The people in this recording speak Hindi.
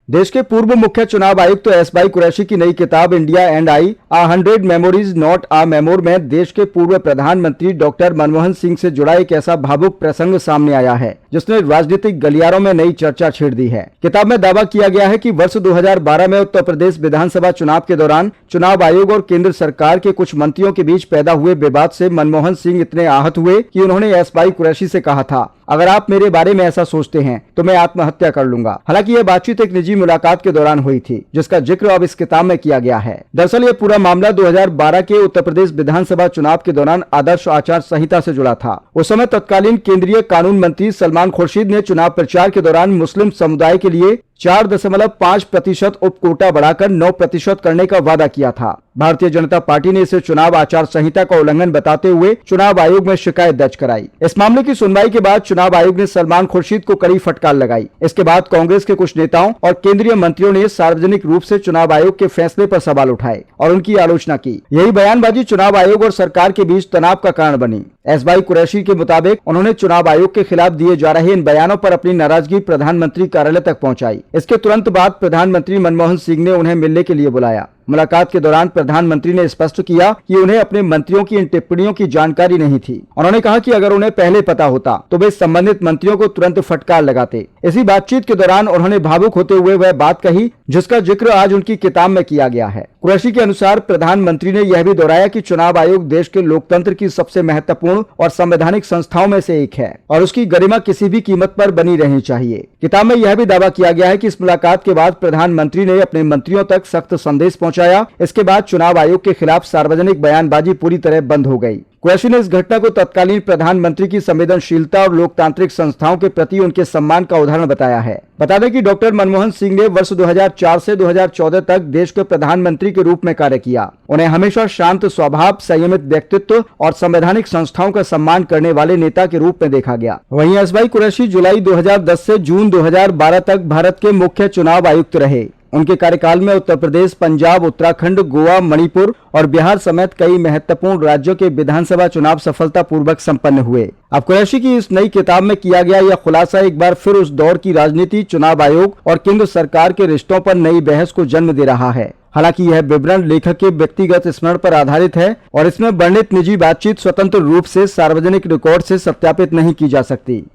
देश के पूर्व मुख्य चुनाव आयुक्त तो एस भाई कुरैशी की नई किताब India and I a 100 memories not a memoir में देश के पूर्व प्रधानमंत्री डॉक्टर मनमोहन सिंह से जुड़ा एक ऐसा भावुक प्रसंग सामने आया है जिसने राजनीतिक गलियारों में नई चर्चा छेड़ दी है। किताब में दावा किया गया है कि वर्ष 2012 में उत्तर प्रदेश विधानसभा चुनाव के दौरान चुनाव आयोग और केंद्र सरकार के कुछ मंत्रियों के बीच पैदा हुए विवाद से मनमोहन सिंह इतने आहत हुए कि उन्होंने एस भाई कुरैशी से कहा था, अगर आप मेरे बारे में ऐसा सोचते हैं तो मैं आत्महत्या कर लूंगा। हालांकि यह बातचीत एक निजी मुलाकात के दौरान हुई थी जिसका जिक्र अब इस किताब में किया गया है। दरअसल ये पूरा मामला 2012 के उत्तर प्रदेश विधानसभा चुनाव के दौरान आदर्श आचार संहिता से जुड़ा था। उस समय तत्कालीन केंद्रीय कानून मंत्री सलमान खुर्शीद ने चुनाव प्रचार के दौरान मुस्लिम समुदाय के लिए 4.5% उप कोटा बढ़ाकर 9% करने का वादा किया था। भारतीय जनता पार्टी ने इसे चुनाव आचार संहिता का उल्लंघन बताते हुए चुनाव आयोग में शिकायत दर्ज कराई। इस मामले की सुनवाई के बाद चुनाव आयोग ने सलमान खुर्शीद को कड़ी फटकार लगाई। इसके बाद कांग्रेस के कुछ नेताओं और केंद्रीय मंत्रियों ने सार्वजनिक रूप से चुनाव आयोग के फैसले पर सवाल उठाए और उनकी आलोचना की। यही बयानबाजी चुनाव आयोग और सरकार के बीच तनाव का कारण बनी। एस भाई कुरैशी के मुताबिक उन्होंने चुनाव आयोग के खिलाफ दिए जा रहे इन बयानों पर अपनी नाराजगी प्रधानमंत्री कार्यालय तक पहुंचाई। इसके तुरंत बाद प्रधानमंत्री मनमोहन सिंह ने उन्हें मिलने के लिए बुलाया। मुलाकात के दौरान प्रधानमंत्री ने स्पष्ट किया कि उन्हें अपने मंत्रियों की इन टिप्पणियों की जानकारी नहीं थी। उन्होंने कहा कि अगर उन्हें पहले पता होता तो वे संबंधित मंत्रियों को तुरंत फटकार लगाते। इसी बातचीत के दौरान उन्होंने भावुक होते हुए वह बात कही जिसका जिक्र आज उनकी किताब में किया गया है। कुरैशी के अनुसार प्रधानमंत्री ने यह भी दोहराया कि चुनाव आयोग देश के लोकतंत्र की सबसे महत्वपूर्ण और संवैधानिक संस्थाओं में से एक है और उसकी गरिमा किसी भी कीमत पर बनी रहनी चाहिए। किताब में यह भी दावा किया गया है कि इस मुलाकात के बाद प्रधानमंत्री ने अपने मंत्रियों तक सख्त संदेश पहुंचाया। इसके बाद चुनाव आयोग के खिलाफ सार्वजनिक बयानबाजी पूरी तरह बंद हो गई। कुरैशी ने इस घटना को तत्कालीन प्रधानमंत्री की संवेदनशीलता और लोकतांत्रिक संस्थाओं के प्रति उनके सम्मान का उदाहरण बताया है। बता दें कि डॉक्टर मनमोहन सिंह ने वर्ष 2004 से 2014 तक देश के प्रधानमंत्री के रूप में कार्य किया। उन्हें हमेशा शांत स्वभाव, संयमित व्यक्तित्व और संवैधानिक संस्थाओं का सम्मान करने वाले नेता के रूप में देखा गया। वहीं एस भाई कुरैशी जुलाई 2010 से जून 2012 तक भारत के मुख्य चुनाव आयुक्त रहे। उनके कार्यकाल में उत्तर प्रदेश, पंजाब, उत्तराखंड, गोवा, मणिपुर और बिहार समेत कई महत्वपूर्ण राज्यों के विधानसभा चुनाव सफलतापूर्वक संपन्न हुए। अब कुरैशी की इस नई किताब में किया गया यह खुलासा एक बार फिर उस दौर की राजनीति, चुनाव आयोग और केंद्र सरकार के रिश्तों पर नई बहस को जन्म दे रहा है। हालांकि यह विवरण लेखक के व्यक्तिगत स्मरण पर आधारित है और इसमें वर्णित निजी बातचीत स्वतंत्र रूप से सार्वजनिक रिकॉर्ड से सत्यापित नहीं की जा सकती।